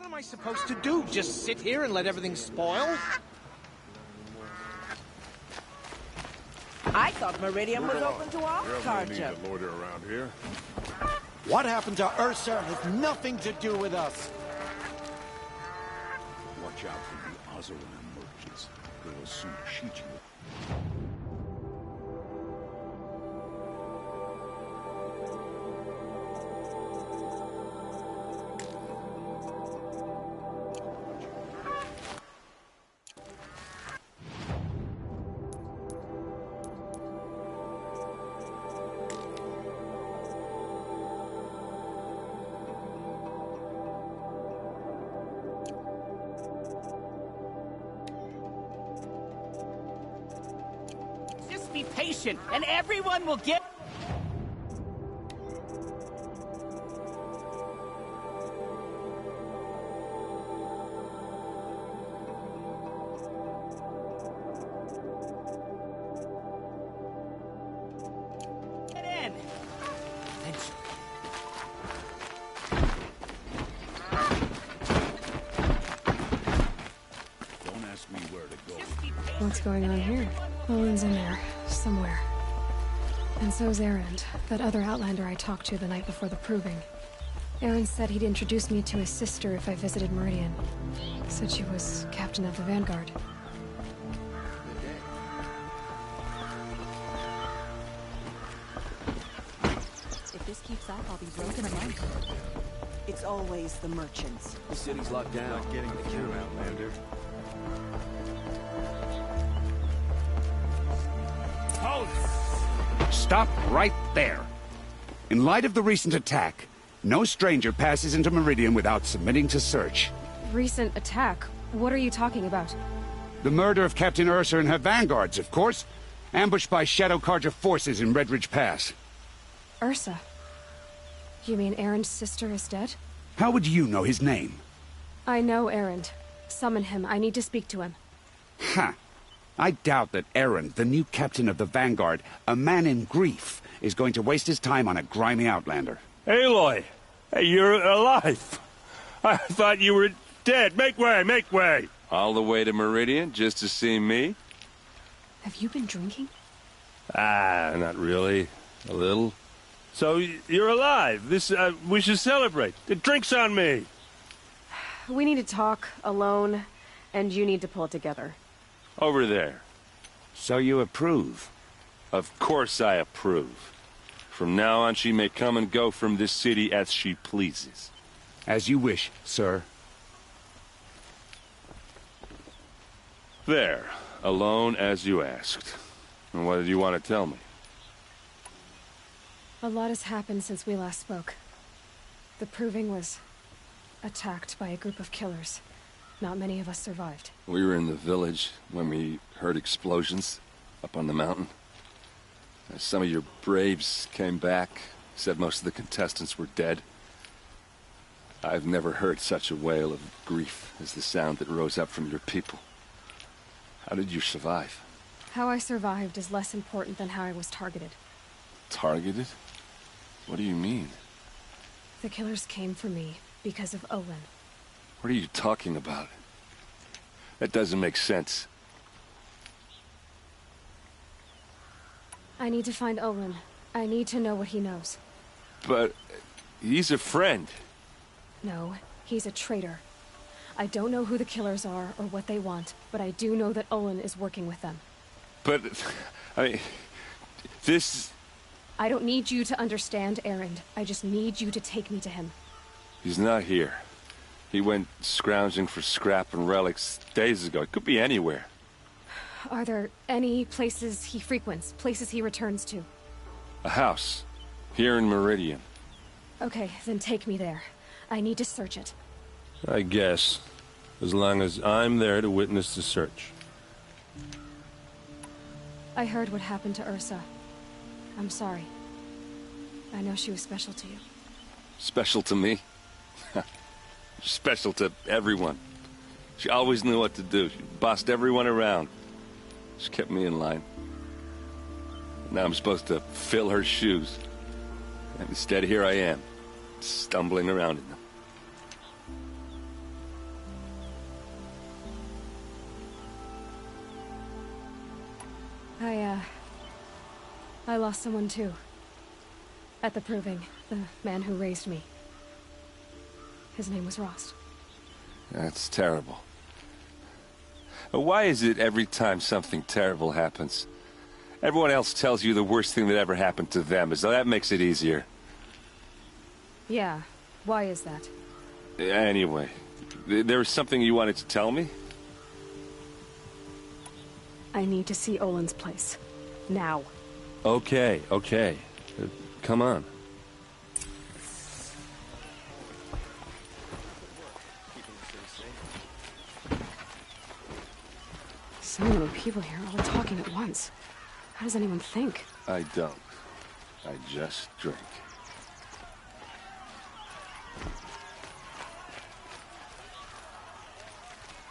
What am I supposed to do? Just sit here and let everything spoil? I thought Meridian was open to all culture. Loiter around here. What happened to Ursa has nothing to do with us. Watch out for the Ozaran merchants. They'll soon cheat you. Be patient, and everyone will get... Get in! Don't ask me where to go. What's going on here? Owen's in there, somewhere. And so's Erend, that other Outlander I talked to the night before the proving. Erend said he'd introduce me to his sister if I visited Meridian. Said she was captain of the Vanguard. If this keeps up, I'll be broke in a month. It's always the merchants. The city's locked down. Not getting the cure, Outlander. Stop right there. In light of the recent attack, no stranger passes into Meridian without submitting to search. Recent attack? What are you talking about? The murder of Captain Ursa and her vanguards, of course. Ambushed by Shadow Carja forces in Redridge Pass. Ursa? You mean Erend's sister is dead? How would you know his name? I know Erend. Summon him. I need to speak to him. Ha! I doubt that Erend, the new captain of the Vanguard, a man in grief, is going to waste his time on a grimy Outlander. Aloy! Hey, you're alive! I thought you were dead. Make way, make way! All the way to Meridian just to see me? Have you been drinking? Ah, not really. A little. So, you're alive. We should celebrate. The drink's on me! We need to talk, alone, and you need to pull it together. Over there. So you approve? Of course I approve. From now on, she may come and go from this city as she pleases. As you wish, sir. There. Alone as you asked. And what did you want to tell me? A lot has happened since we last spoke. The Proving was attacked by a group of killers. Not many of us survived. We were in the village when we heard explosions up on the mountain. Some of your braves came back, said most of the contestants were dead. I've never heard such a wail of grief as the sound that rose up from your people. How did you survive? How I survived is less important than how I was targeted. Targeted? What do you mean? The killers came for me because of Olin. What are you talking about? That doesn't make sense. I need to find Olin. I need to know what he knows. But he's a friend. No, he's a traitor. I don't know who the killers are or what they want, but I do know that Olin is working with them. But, I mean, this... I don't need you to understand, Erend. I just need you to take me to him. He's not here. He went scrounging for scrap and relics days ago. It could be anywhere. Are there any places he frequents, places he returns to? A house. Here in Meridian. Okay, then take me there. I need to search it. I guess. As long as I'm there to witness the search. I heard what happened to Ursa. I'm sorry. I know she was special to you. Special to me? Special to everyone. She always knew what to do. She bossed everyone around. She kept me in line. Now I'm supposed to fill her shoes. And instead, here I am, stumbling around in them. I lost someone too. At the proving, the man who raised me. His name was Rost. That's terrible. But why is it every time something terrible happens, everyone else tells you the worst thing that ever happened to them, as though that makes it easier? Yeah, why is that? Anyway, there was something you wanted to tell me? I need to see Olin's place. Now. Okay. Come on. So many people here, all talking at once. How does anyone think? I don't. I just drink.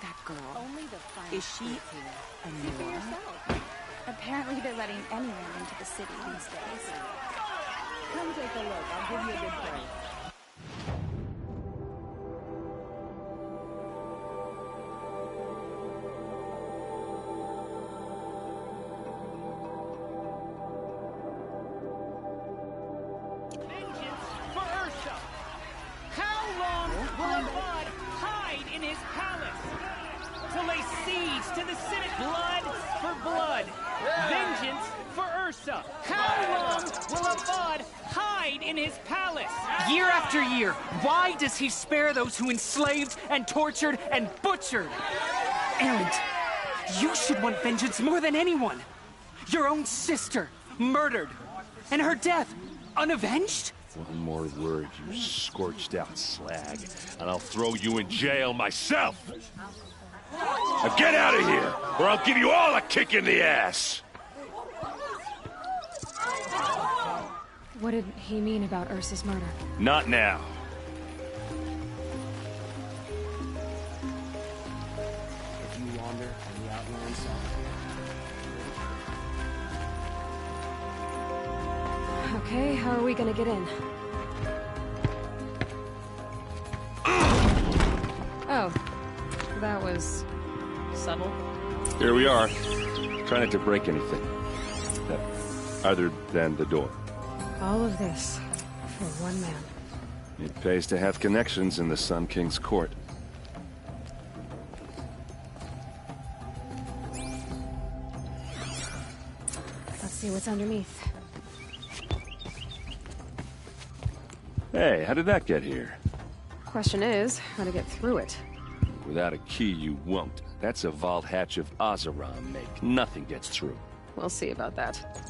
That girl. Only the final Is she a See for Nora? yourself. Apparently they're letting anyone into the city these days. Come take a look. I'll give you a good price. Vengeance for Ursa! How long will Avad hide in his palace? To lay siege to the city. Blood for blood. Vengeance for Ursa. How long will Avad hide in his palace? Year after year, why does he spare those who enslaved and tortured and butchered? Erend, you should want vengeance more than anyone. Your own sister, murdered. And her death, unavenged? One more word, you scorched out slag, and I'll throw you in jail myself! Now get out of here, or I'll give you all a kick in the ass! What did he mean about Ursa's murder? Not now. If you wander on the outland side. Okay, how are we gonna get in? Oh, that was subtle. Here we are. Try not to break anything. Other than the door. All of this for one man. It pays to have connections in the Sun King's court. Let's see what's underneath. Hey, how did that get here? Question is, how to get through it. Without a key, you won't. That's a vault hatch of Oseram make. Nothing gets through. We'll see about that.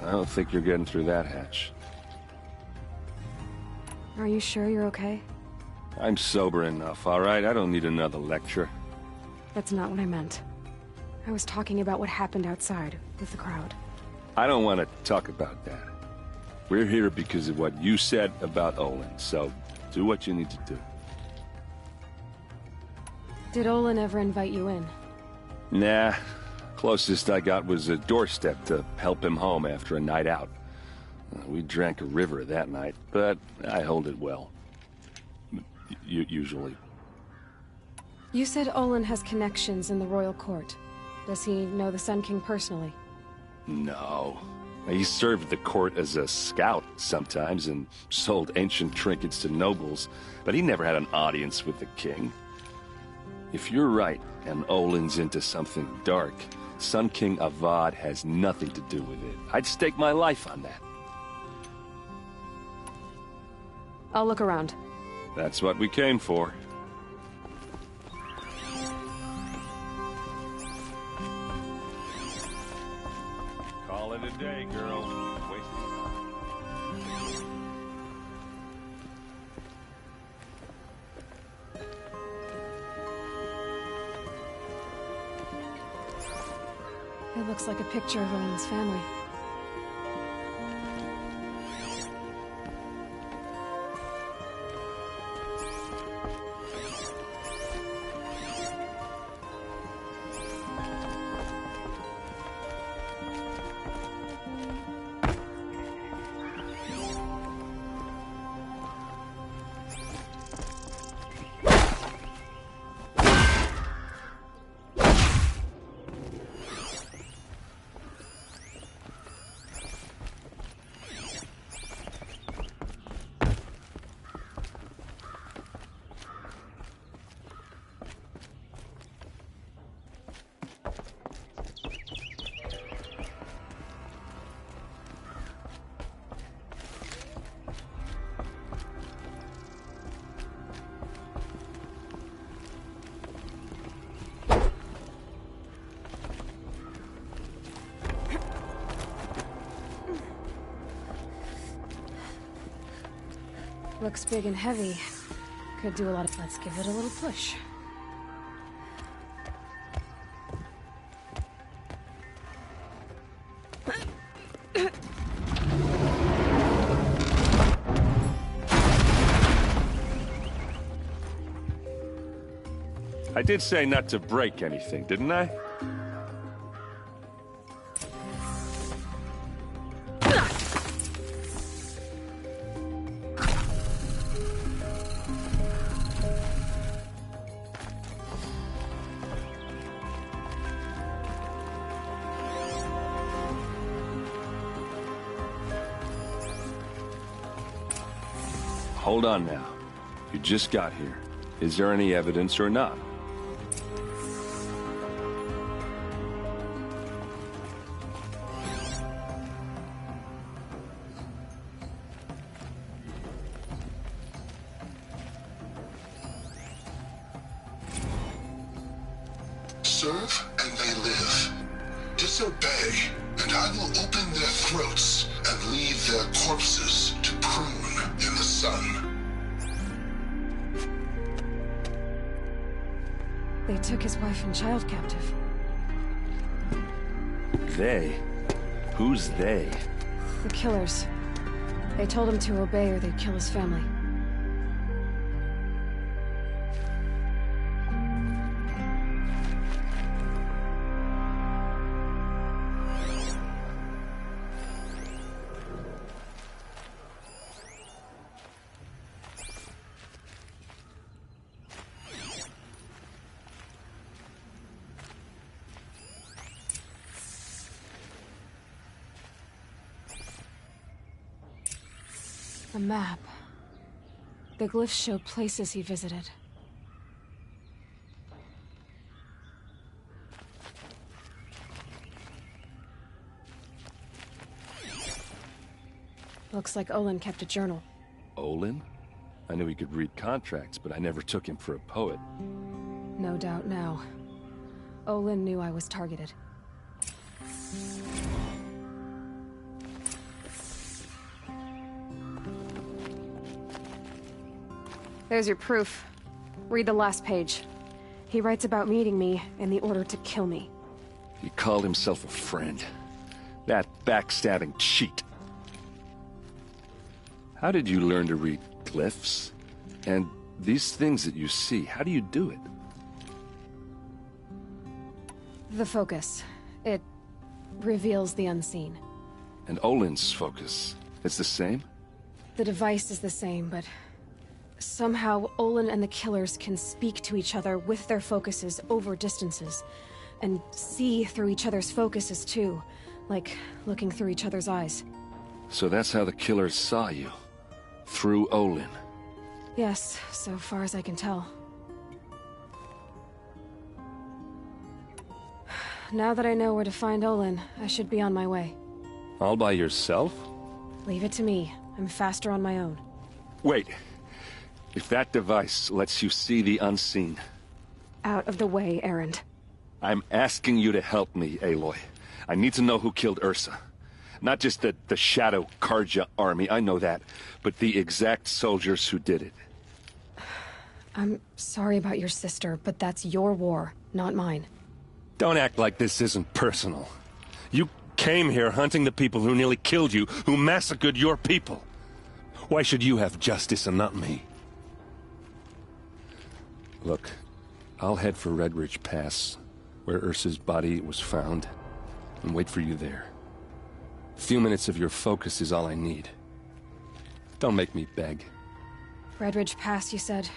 I don't think you're getting through that hatch. Are you sure you're okay? I'm sober enough, all right? I don't need another lecture. That's not what I meant. I was talking about what happened outside, with the crowd. I don't want to talk about that. We're here because of what you said about Olin, so do what you need to do. Did Olin ever invite you in? Nah. Closest I got was a doorstep to help him home after a night out. We drank a river that night, but I hold it well. Usually. You said Olin has connections in the royal court. Does he know the Sun King personally? No. He served the court as a scout sometimes and sold ancient trinkets to nobles, but he never had an audience with the king. If you're right, and Olin's into something dark, Sun King Avad has nothing to do with it. I'd stake my life on that. I'll look around. That's what we came for. Call it a day, girl. It looks like a picture of Olin's family. Looks big and heavy. Could do a lot of... Let's give it a little push. I did say not to break anything, didn't I? Hold on now. You just got here. Is there any evidence or not? Serve and they live. Disobey, and I will open their throats and leave their corpses to prune in the sun. They took his wife and child captive. They? Who's they? The killers. They told him to obey or they'd kill his family. A map. The glyphs show places he visited. Looks like Olin kept a journal. Olin? I knew he could read contracts, but I never took him for a poet. No doubt now. Olin knew I was targeted. There's your proof. Read the last page. He writes about meeting me in the order to kill me. He called himself a friend. That backstabbing cheat. How did you learn to read glyphs? And these things that you see, how do you do it? The focus. It reveals the unseen. And Olin's focus, it's the same? The device is the same, but somehow Olin and the killers can speak to each other with their focuses over distances. And see through each other's focuses too, like looking through each other's eyes. So that's how the killers saw you? Through Olin? Yes, so far as I can tell. Now that I know where to find Olin, I should be on my way. All by yourself? Leave it to me. I'm faster on my own. Wait. If that device lets you see the unseen... Out of the way, Erend. I'm asking you to help me, Aloy. I need to know who killed Ursa. Not just the Shadow Karja army, I know that, but the exact soldiers who did it. I'm sorry about your sister, but that's your war, not mine. Don't act like this isn't personal. You came here hunting the people who nearly killed you, who massacred your people. Why should you have justice and not me? Look, I'll head for Red Ridge Pass, where Ursa's body was found, and wait for you there. A few minutes of your focus is all I need. Don't make me beg. Red Ridge Pass, you said?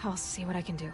I'll see what I can do.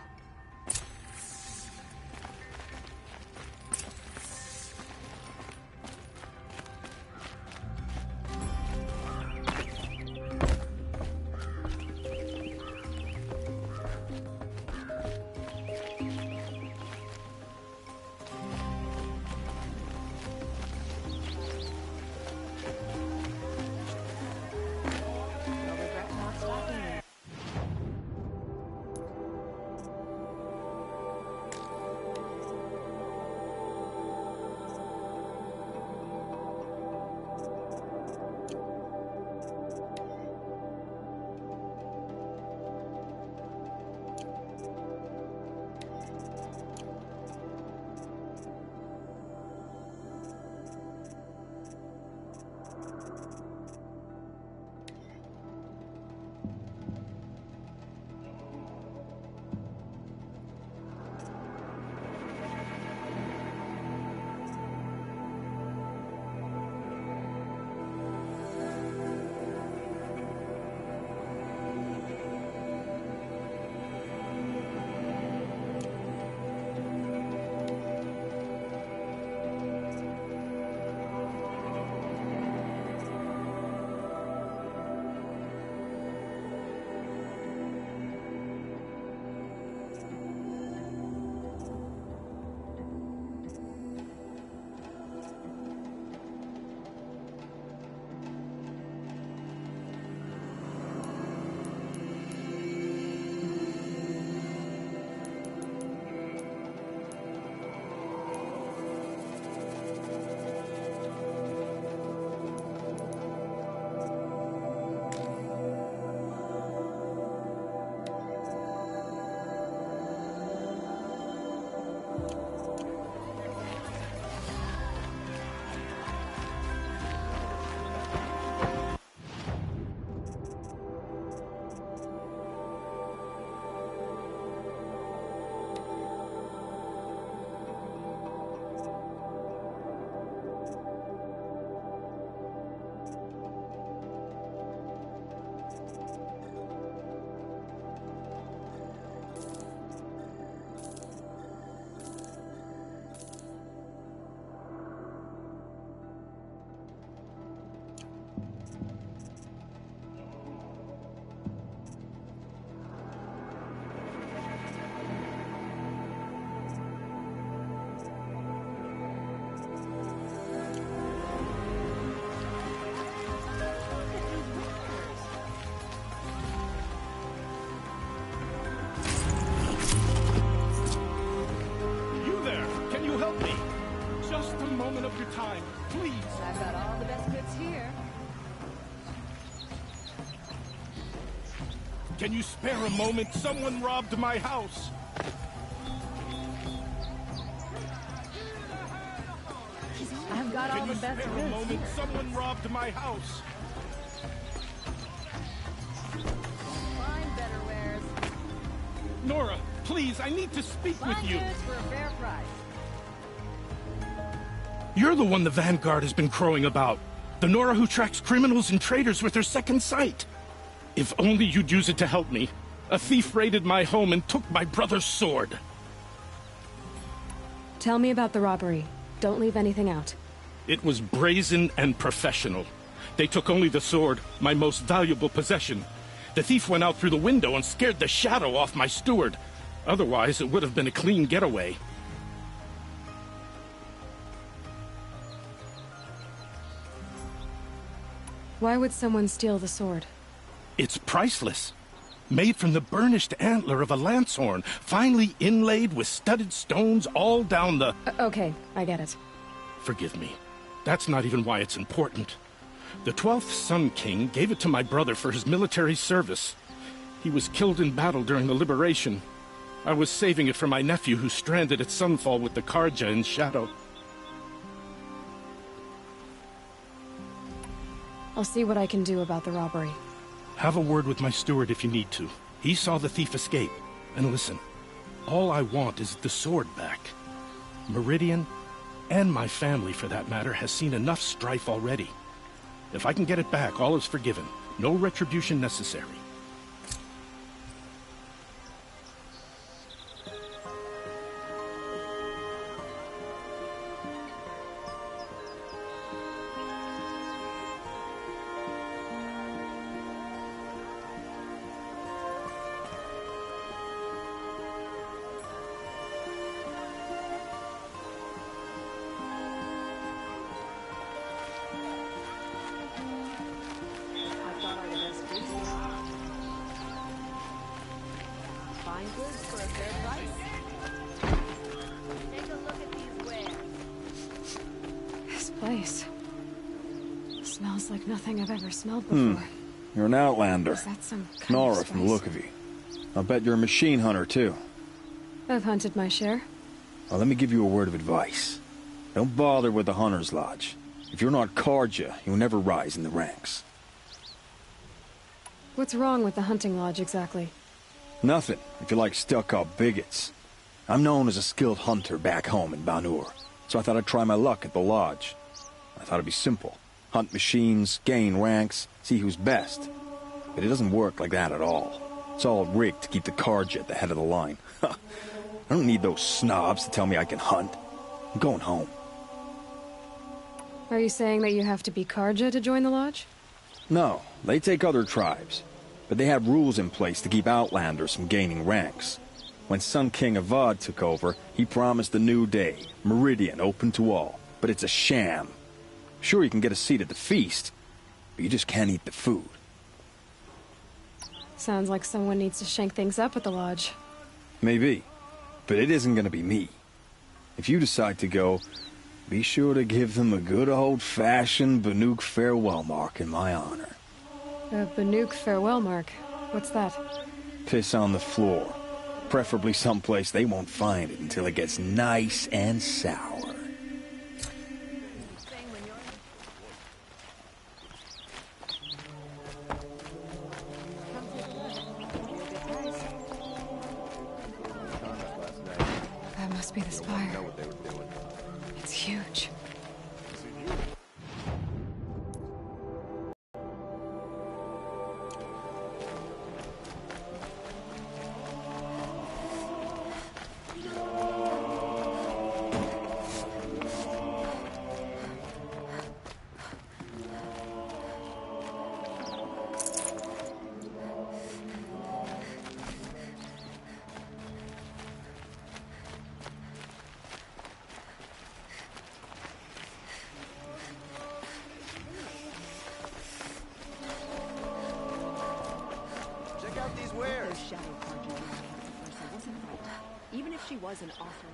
of your time, please. I've got all the best bits here. Can you spare a moment? Someone robbed my house. I've got all Can the you best spare a bits moment? here. Someone robbed my house. Find better wares. Nora, please, I need to speak with Find you. goods for a fair price. You're the one the Vanguard has been crowing about. The Nora who tracks criminals and traitors with her second sight. If only you'd use it to help me. A thief raided my home and took my brother's sword. Tell me about the robbery. Don't leave anything out. It was brazen and professional. They took only the sword, my most valuable possession. The thief went out through the window and scared the shadow off my steward. Otherwise, it would have been a clean getaway. Why would someone steal the sword? It's priceless. Made from the burnished antler of a lancehorn, finely inlaid with studded stones all down the... Okay, I get it. Forgive me. That's not even why it's important. The 12th Sun King gave it to my brother for his military service. He was killed in battle during the Liberation. I was saving it for my nephew who's stranded at Sunfall with the Karja in Shadow. I'll see what I can do about the robbery. Have a word with my steward if you need to. He saw the thief escape. And listen, all I want is the sword back. Meridian, and my family for that matter, has seen enough strife already. If I can get it back, all is forgiven. No retribution necessary. I've got all the best bits here. Find goods for a fair price. Take a look at these wares. This place smells like nothing I've ever smelled before. You're an outlander. Is that some kind Nora of from the spice? look of you. I'll bet you're a machine hunter, too. I've hunted my share. Well, let me give you a word of advice. Don't bother with the Hunter's Lodge. If you're not Karja, you'll never rise in the ranks. What's wrong with the hunting lodge exactly? Nothing, if you like stuck-up bigots. I'm known as a skilled hunter back home in Banur, so I thought I'd try my luck at the lodge. I thought it'd be simple. Hunt machines, gain ranks, see who's best. But it doesn't work like that at all. It's all rigged to keep the Karja at the head of the line. I don't need those snobs to tell me I can hunt. I'm going home. Are you saying that you have to be Karja to join the lodge? No, they take other tribes. But they have rules in place to keep outlanders from gaining ranks. When Sun King Avad took over, he promised a new day, Meridian open to all. But it's a sham. Sure, you can get a seat at the feast, but you just can't eat the food. Sounds like someone needs to shank things up at the lodge. Maybe, but it isn't gonna be me. If you decide to go, be sure to give them a good old-fashioned Banuk farewell mark in my honor. A Banuk farewell mark. What's that? Piss on the floor. Preferably someplace they won't find it until it gets nice and sour. That must be the spire. It's huge. Even if she was an awful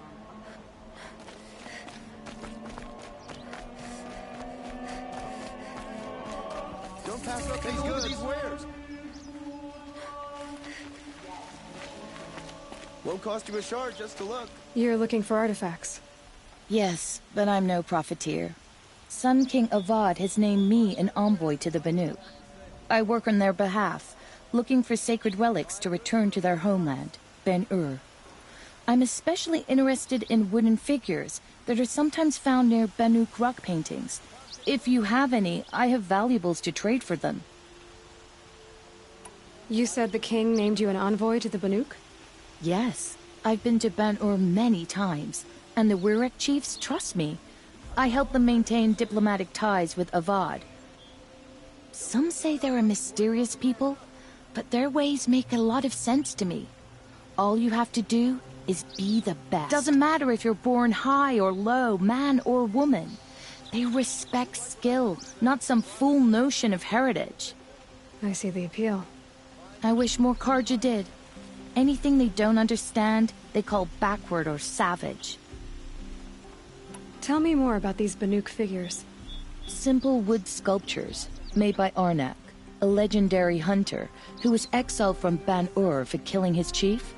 pass up these wares. Won't cost you a shard just to look. You're looking for artifacts. Yes, but I'm no profiteer. Sun King Avad has named me an envoy to the Banuk. I work on their behalf, looking for sacred relics to return to their homeland, Ben-Ur. I'm especially interested in wooden figures that are sometimes found near Banuk rock paintings. If you have any, I have valuables to trade for them. You said the king named you an envoy to the Banuk? Yes, I've been to Ben-Ur many times, and the Wirek chiefs trust me. I help them maintain diplomatic ties with Avad. Some say they're a mysterious people, but their ways make a lot of sense to me. All you have to do is be the best. Doesn't matter if you're born high or low, man or woman. They respect skill, not some fool notion of heritage. I see the appeal. I wish more Karja did. Anything they don't understand, they call backward or savage. Tell me more about these Banuk figures. Simple wood sculptures, made by Arnak, a legendary hunter who was exiled from Ban-Ur for killing his chief.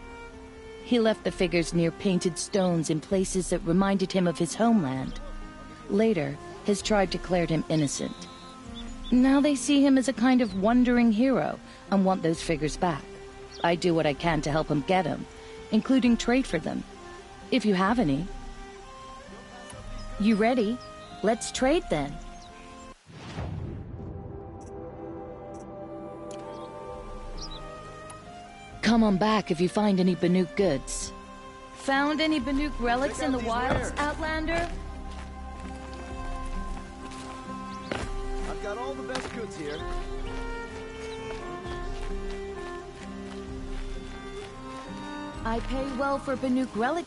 He left the figures near painted stones in places that reminded him of his homeland. Later, his tribe declared him innocent. Now they see him as a kind of wandering hero and want those figures back. I do what I can to help him get them, including trade for them. If you have any. You ready? Let's trade then. Come on back if you find any Banuk goods. Found any Banuk relics in the wilds, Outlander? I've got all the best goods here. I pay well for Banuk relic.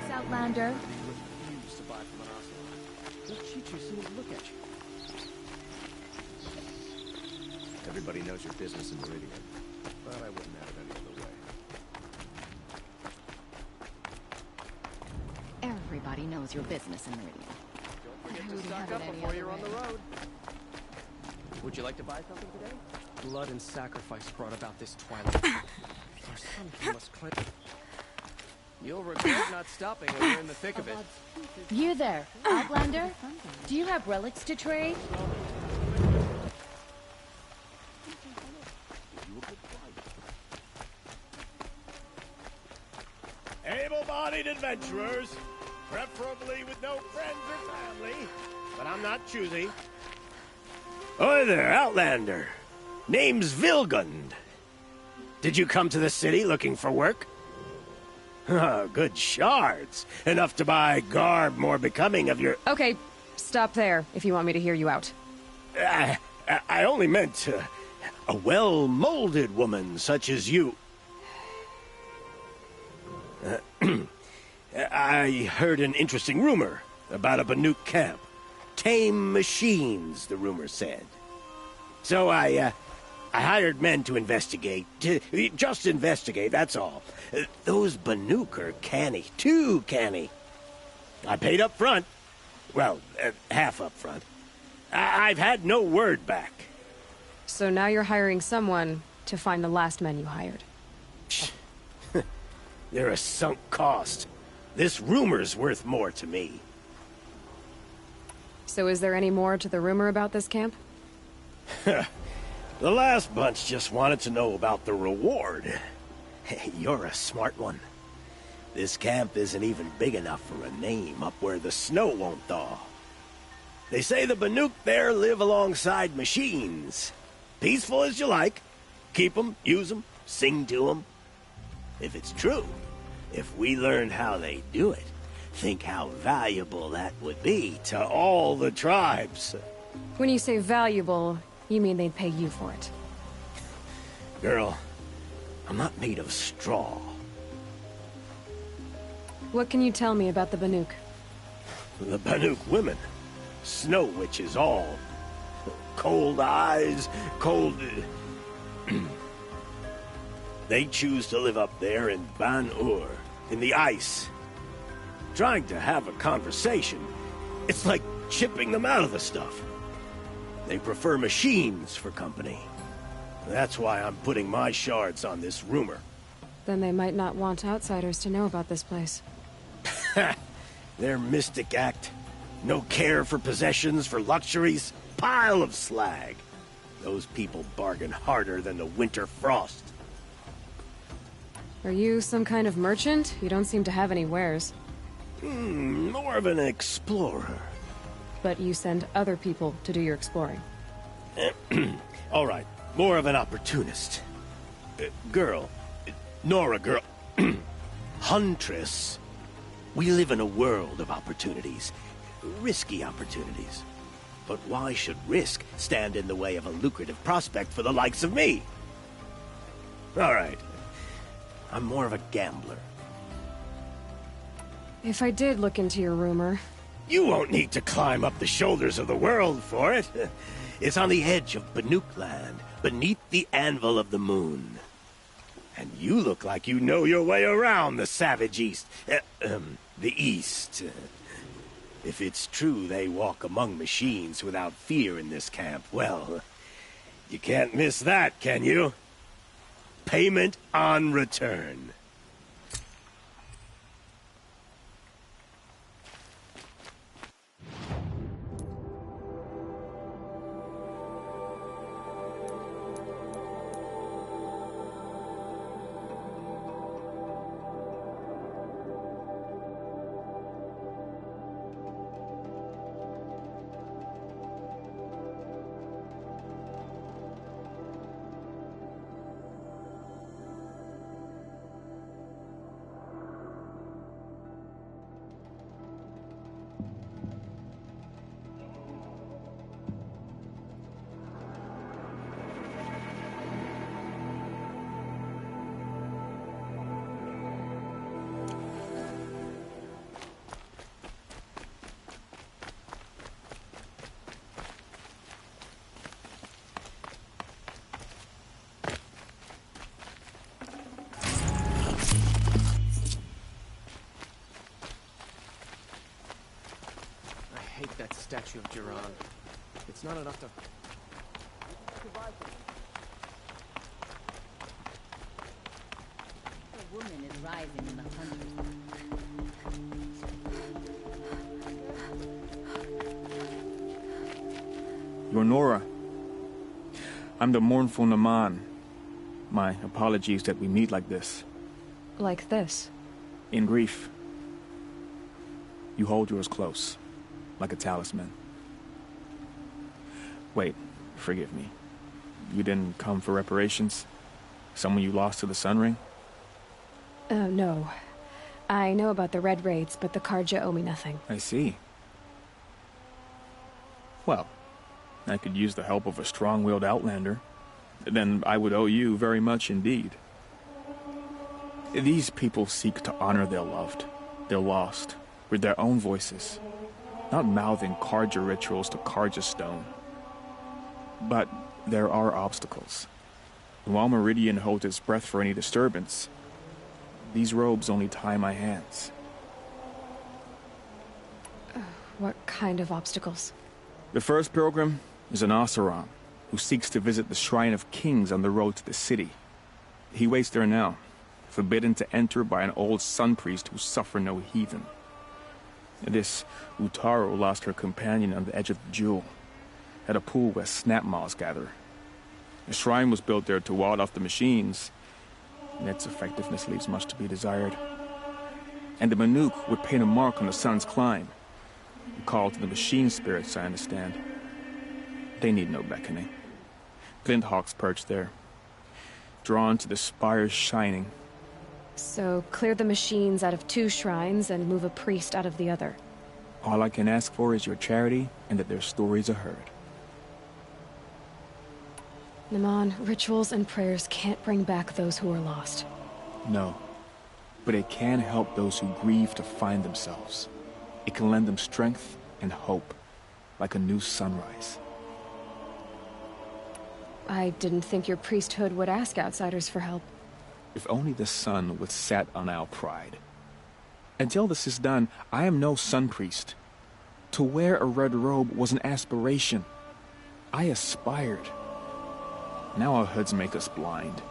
Outlander. Refuse to buy from an ocelot. They'll cheat you as soon as look at you. Everybody knows your business in Meridian, but I wouldn't have it any other way. Everybody knows your business in Meridian. Don't forget to stock up before you're on the road. Would you like to buy something today? Blood and sacrifice brought about this twilight. Our son must claim. You'll regret not stopping when you're in the thick of it. You there, Outlander? Do you have relics to trade? Able-bodied adventurers, preferably with no friends or family, but I'm not choosy. Oi there, Outlander. Name's Vilgund. Did you come to the city looking for work? Oh, good shards. Enough to buy garb more becoming of your... Okay, stop there, if you want me to hear you out. I only meant a well-molded woman such as you. I heard an interesting rumor about a Banuk camp. Tame machines, the rumor said. So I hired men to investigate. Just investigate, that's all. Those Banuk are canny, too canny. I paid up front. Well, half up front. I've had no word back. So now you're hiring someone to find the last men you hired. They're a sunk cost. This rumor's worth more to me. So is there any more to the rumor about this camp? The last bunch just wanted to know about the reward. Hey, you're a smart one. This camp isn't even big enough for a name up where the snow won't thaw. They say the Banuk there live alongside machines. Peaceful as you like. Keep them, use them, sing to them. If it's true, if we learn how they do it, Think how valuable that would be to all the tribes. When you say valuable, you mean they'd pay you for it. Girl, I'm not made of straw. What can you tell me about the Banuk? The Banuk women. Snow witches all. Cold eyes, cold... They choose to live up there in Ban-Ur, in the ice. Trying to have a conversation, it's like chipping them out of the stuff. They prefer machines for company. That's why I'm putting my shards on this rumor. Then they might not want outsiders to know about this place. Their mystic act. No care for possessions, for luxuries. Pile of slag. Those people bargain harder than the winter frost. Are you some kind of merchant? You don't seem to have any wares. More of an explorer. But you send other people to do your exploring. All right, more of an opportunist. Girl. Nora girl. Huntress. We live in a world of opportunities. Risky opportunities. But why should risk stand in the way of a lucrative prospect for the likes of me? All right. I'm more of a gambler. If I did look into your rumor... You won't need to climb up the shoulders of the world for it. It's on the edge of Banuk land, beneath the anvil of the moon. And you look like you know your way around the savage East. The East. If it's true they walk among machines without fear in this camp, well, you can't miss that, can you? Payment on return. That statue of Jiran. It's not enough to... A woman is rising in the hundreds. You're Nora. I'm the mournful Naman. My apologies that we meet like this. Like this? In grief. You hold yours close. Like a talisman. Wait, forgive me. You didn't come for reparations? Someone you lost to the Sun Ring? No. I know about the Red Raids, but the Karja owe me nothing. I see. Well, I could use the help of a strong-willed outlander. Then I would owe you very much indeed. These people seek to honor their loved, their lost, with their own voices. Not mouthing Karja rituals to Karja stone. But there are obstacles. And while Meridian holds its breath for any disturbance, these robes only tie my hands. What kind of obstacles? The first pilgrim is an Oseram, who seeks to visit the Shrine of Kings on the road to the city. He waits there now, forbidden to enter by an old sun priest who suffer no heathen. This Utaru lost her companion on the edge of the jewel, at a pool where snap moths gather. The shrine was built there to ward off the machines, and its effectiveness leaves much to be desired. And the Banuk would paint a mark on the sun's climb, a call to the machine spirits, I understand. They need no beckoning. Glint hawks perch there, drawn to the spire's shining. So clear the machines out of 2 shrines and move a priest out of the other. All I can ask for is your charity and that their stories are heard. Naman, rituals and prayers can't bring back those who are lost. No. But it can help those who grieve to find themselves. It can lend them strength and hope, like a new sunrise. I didn't think your priesthood would ask outsiders for help. If only the sun would set on our pride. Until this is done, I am no sun priest. To wear a red robe was an aspiration. I aspired. Now our hoods make us blind.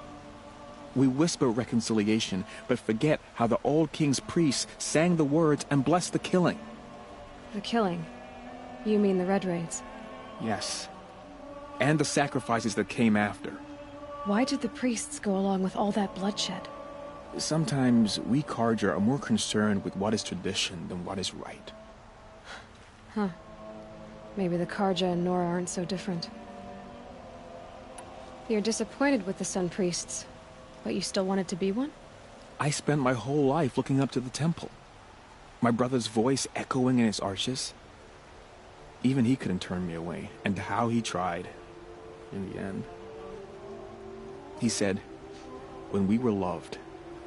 We whisper reconciliation, but forget how the old king's priests sang the words and blessed the killing. The killing? You mean the Red Raids? Yes. And the sacrifices that came after. Why did the priests go along with all that bloodshed? Sometimes we Carja are more concerned with what is tradition than what is right. Huh. Maybe the Carja and Nora aren't so different. You're disappointed with the Sun Priests, but you still wanted to be one? I spent my whole life looking up to the temple. My brother's voice echoing in its arches. Even he couldn't turn me away, and how he tried. In the end. He said, when we were loved,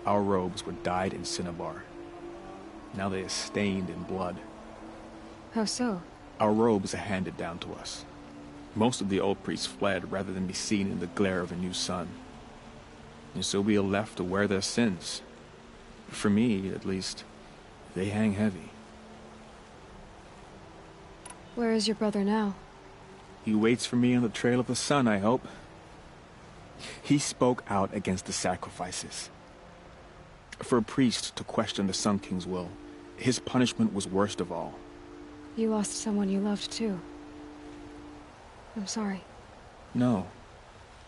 our robes were dyed in cinnabar. Now they are stained in blood. How so? Our robes are handed down to us. Most of the old priests fled rather than be seen in the glare of a new sun. And so we are left to wear their sins. For me, at least, they hang heavy. Where is your brother now? He waits for me on the trail of the sun, I hope. He spoke out against the sacrifices. For a priest to question the Sun King's will, his punishment was worst of all. You lost someone you loved, too. I'm sorry. No,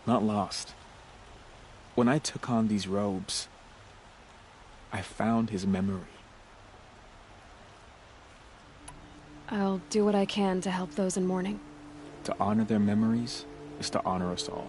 not lost. When I took on these robes, I found his memory. I'll do what I can to help those in mourning. To honor their memories is to honor us all.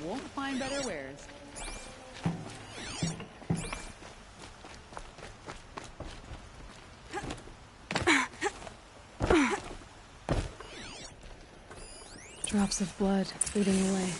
Won't find better wares. Drops of blood leading away.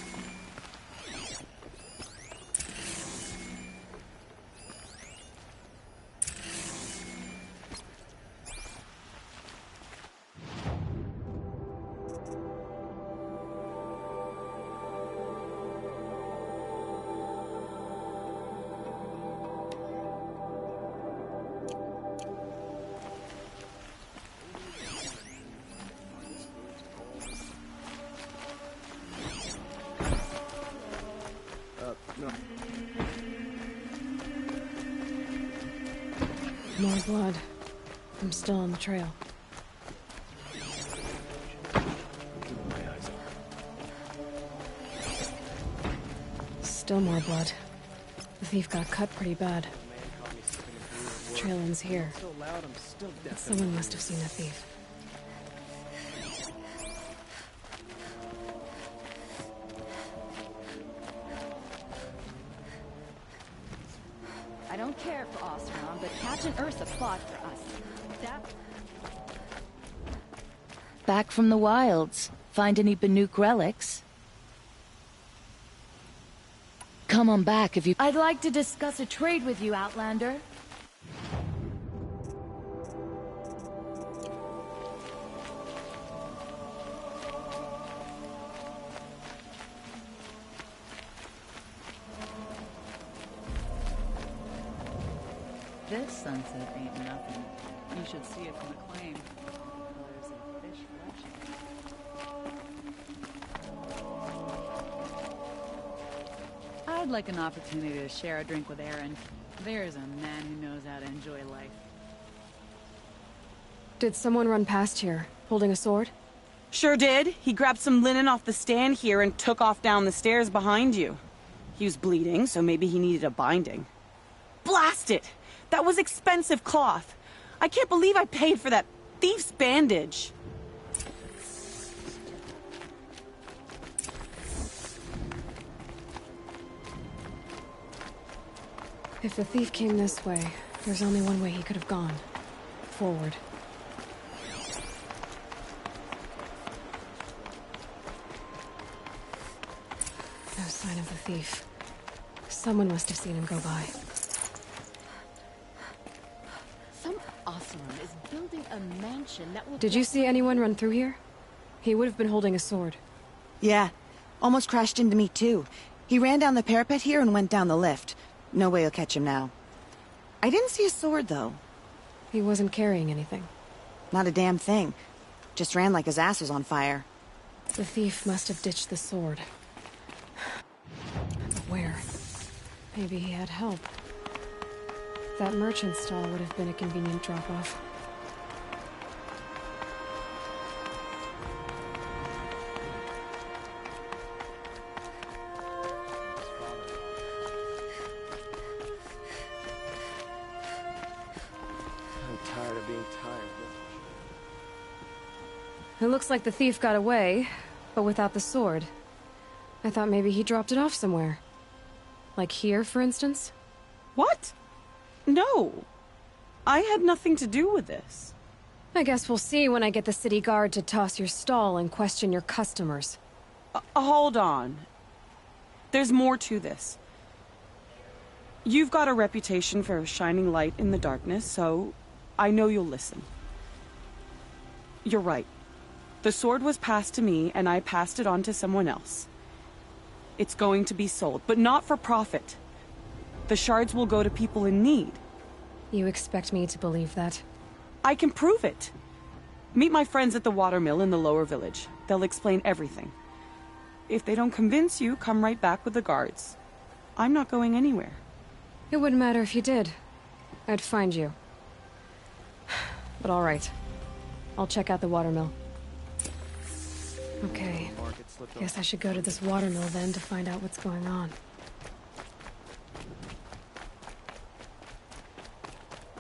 More blood. I'm still on the trail. Still more blood. The thief got cut pretty bad. Trail ends here. Someone must have seen the thief. I don't care for all Oseram, but Captain Ursa fought for us. That... Back from the wilds. Find any Banuk relics? Come on back if you... I'd like to discuss a trade with you, Outlander. This sunset ain't nothing. You should see it from the claim. Colors of fish flesh. I'd like an opportunity to share a drink with Aaron. There's a man who knows how to enjoy life. Did someone run past here, holding a sword? Sure did. He grabbed some linen off the stand here and took off down the stairs behind you. He was bleeding, so maybe he needed a binding. Blast it! That was expensive cloth. I can't believe I paid for that thief's bandage. If the thief came this way, there's only one way he could have gone. Forward. No sign of the thief. Someone must have seen him go by. Some Oseram is building a mansion that will... Did you see anyone run through here? He would have been holding a sword. Yeah. Almost crashed into me, too. He ran down the parapet here and went down the lift. No way you'll catch him now. I didn't see a sword, though. He wasn't carrying anything. Not a damn thing. Just ran like his ass was on fire. The thief must have ditched the sword. But where? Maybe he had help. That merchant stall would have been a convenient drop-off. I'm tired of being tired. It looks like the thief got away, but without the sword. I thought maybe he dropped it off somewhere. Like here, for instance? What? No. I had nothing to do with this. I guess we'll see when I get the city guard to toss your stall and question your customers. Hold on. There's more to this. You've got a reputation for shining light in the darkness, so I know you'll listen. You're right. The sword was passed to me, and I passed it on to someone else. It's going to be sold, but not for profit. The shards will go to people in need. You expect me to believe that? I can prove it. Meet my friends at the watermill in the lower village. They'll explain everything. If they don't convince you, come right back with the guards. I'm not going anywhere. It wouldn't matter if you did. I'd find you. But all right. I'll check out the watermill. Okay. Guess I should go to this watermill then to find out what's going on.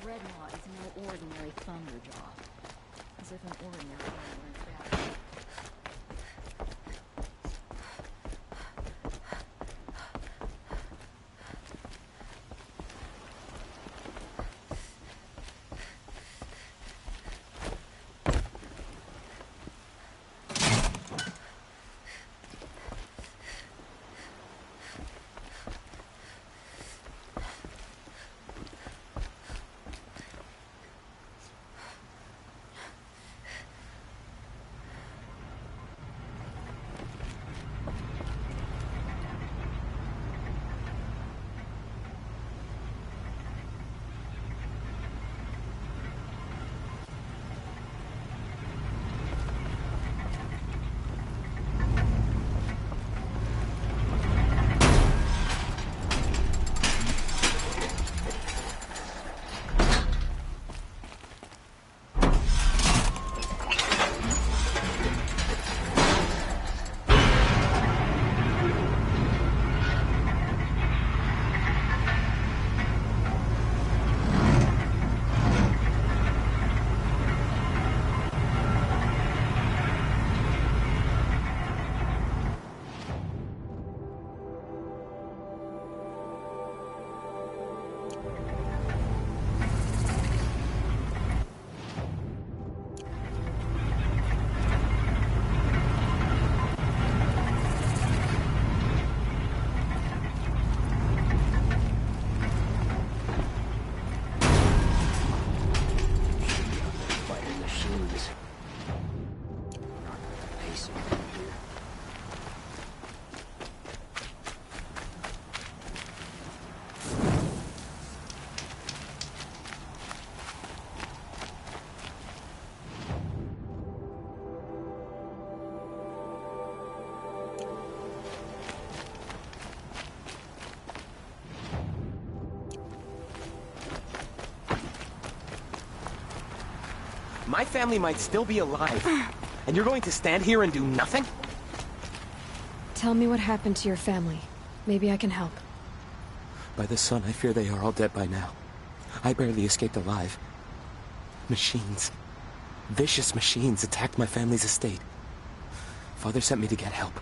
Redmaw is no ordinary thunderjaw. As if an ordinary one weren't bad. My family might still be alive. And you're going to stand here and do nothing? Tell me what happened to your family. Maybe I can help. By the sun, I fear they are all dead by now. I barely escaped alive. Machines. Vicious machines attacked my family's estate. Father sent me to get help.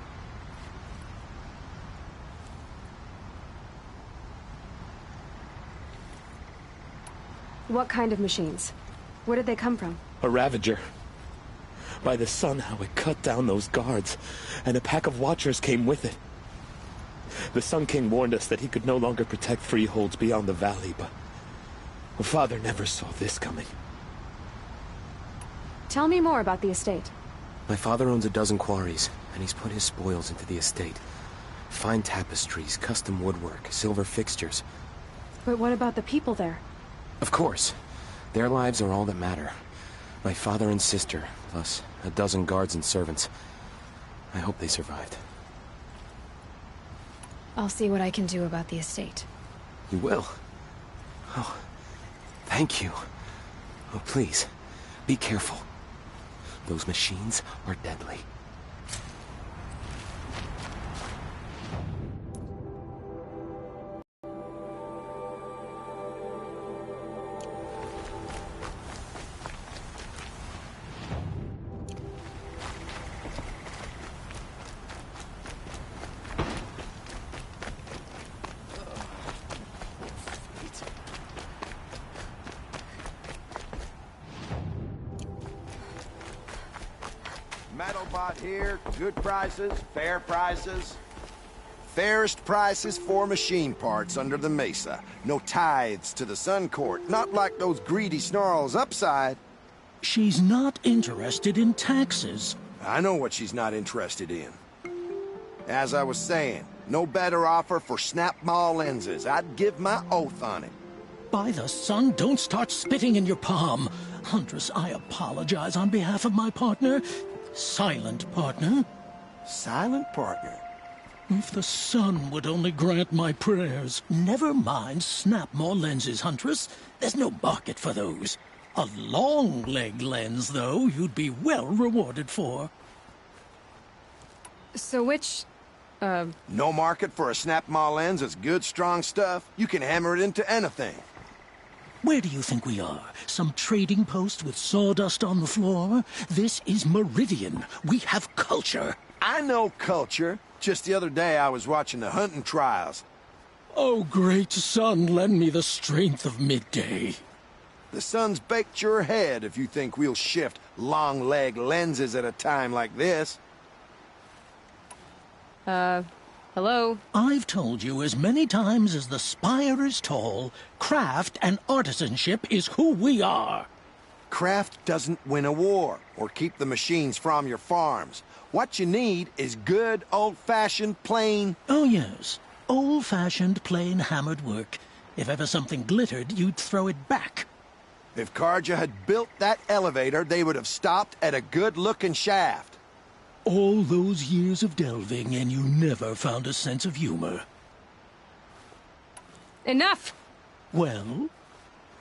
What kind of machines? Where did they come from? A Ravager. By the sun, how it cut down those guards, and a pack of watchers came with it. The Sun King warned us that he could no longer protect freeholds beyond the valley, but Father never saw this coming. Tell me more about the estate. My father owns a dozen quarries, and he's put his spoils into the estate. Fine tapestries, custom woodwork, silver fixtures. But what about the people there? Of course. Their lives are all that matter. My father and sister, plus a dozen guards and servants. I hope they survived. I'll see what I can do about the estate. You will? Oh, thank you. Oh, please, be careful. Those machines are deadly. Metalbot here, good prices, fair prices. Fairest prices for machine parts under the mesa. No tithes to the Sun Court, not like those greedy snarls upside. She's not interested in taxes. I know what she's not interested in. As I was saying, no better offer for snap-maw lenses. I'd give my oath on it. By the sun, don't start spitting in your palm. Huntress, I apologize on behalf of my partner. Silent partner. Silent partner? If the sun would only grant my prayers. Never mind snap-maw lenses, Huntress. There's no market for those. A long-leg lens, though, you'd be well rewarded for. So which, No market for a snap-maw lens that's good, strong stuff. You can hammer it into anything. Where do you think we are? Some trading post with sawdust on the floor? This is Meridian. We have culture. I know culture. Just the other day I was watching the hunting trials. Oh, great sun, lend me the strength of midday. The sun's baked your head if you think we'll shift long-leg lenses at a time like this. Hello? I've told you as many times as the spire is tall, craft and artisanship is who we are. Craft doesn't win a war or keep the machines from your farms. What you need is good, old-fashioned, plain... Oh, yes. Old-fashioned, plain hammered work. If ever something glittered, you'd throw it back. If Karja had built that elevator, they would have stopped at a good-looking shaft. All those years of delving, and you never found a sense of humor. Enough! Well?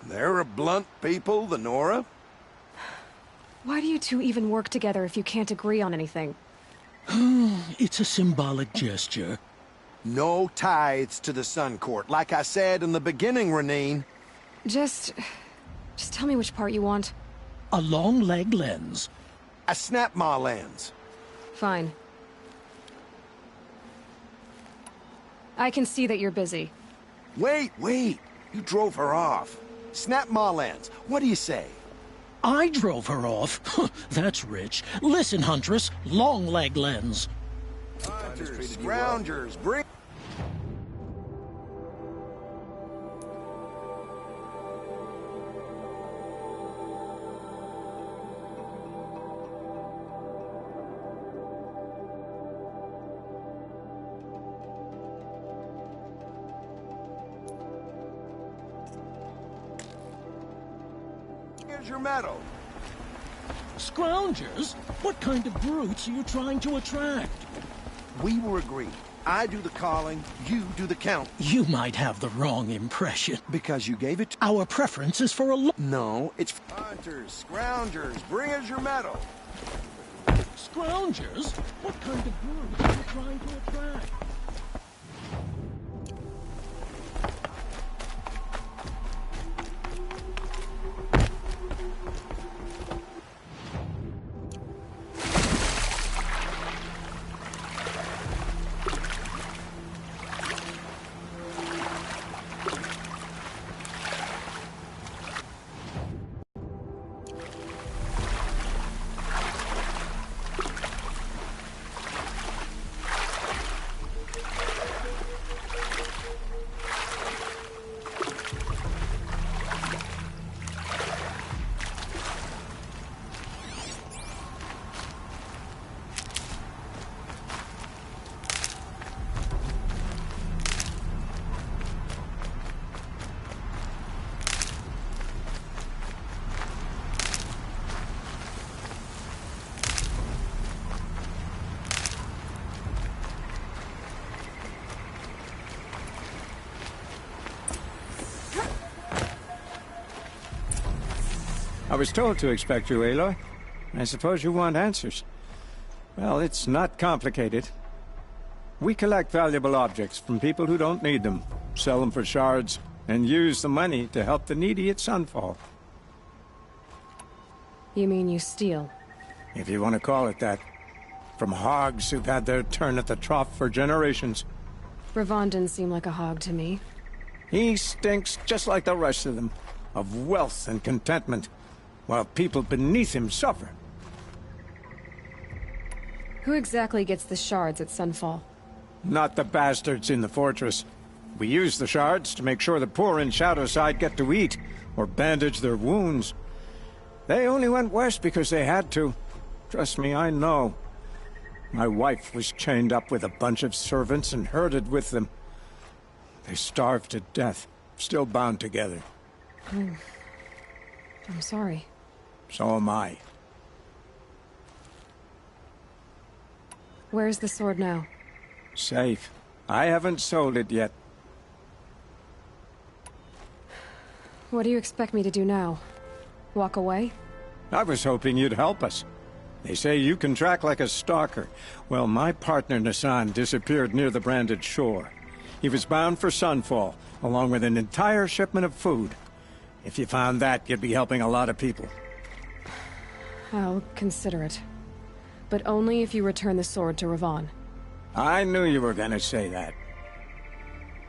They're a blunt people, the Nora. Why do you two even work together if you can't agree on anything? It's a symbolic gesture. No tithes to the Sun Court, like I said in the beginning, Renine. Just tell me which part you want. A long-leg lens. A snap-maw lens. Fine. I can see that you're busy. Wait. You drove her off. Snap-maw lens. What do you say? I drove her off? That's rich. Listen, Huntress. Long-leg lens. Scroungers, bring... Here's your medal. Scroungers? What kind of brutes are you trying to attract? We were agreed. I do the calling, you do the count. You might have the wrong impression. Because you gave it to... Our preference is for a No, it's... Hunters, scroungers, bring us your medal. Scroungers? What kind of birds are you trying to attract? I was told to expect you, Aloy. I suppose you want answers. Well, it's not complicated. We collect valuable objects from people who don't need them, sell them for shards, and use the money to help the needy at Sunfall. You mean you steal? If you want to call it that. From hogs who've had their turn at the trough for generations. Ravon didn't seem like a hog to me. He stinks just like the rest of them, of wealth and contentment, while people beneath him suffer. Who exactly gets the shards at Sunfall? Not the bastards in the fortress. We use the shards to make sure the poor in Shadowside get to eat, or bandage their wounds. They only went west because they had to. Trust me, I know. My wife was chained up with a bunch of servants and herded with them. They starved to death, still bound together. I'm sorry. So am I. Where's the sword now? Safe. I haven't sold it yet. What do you expect me to do now? Walk away? I was hoping you'd help us. They say you can track like a stalker. Well, my partner Nassan disappeared near the branded shore. He was bound for Sunfall, along with an entire shipment of food. If you found that, you'd be helping a lot of people. I'll consider it. But only if you return the sword to Ravon. I knew you were gonna say that.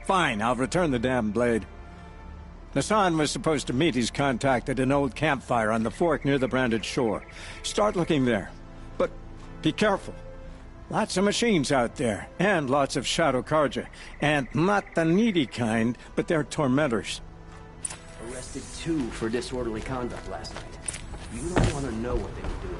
Fine, I'll return the damn blade. Nassan was supposed to meet his contact at an old campfire on the fork near the branded shore. Start looking there. But be careful. Lots of machines out there, and lots of Shadow Karja. And not the needy kind, but they're tormentors. Arrested 2 for disorderly conduct last night. You don't want to know what they were doing.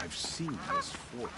I've seen this fort.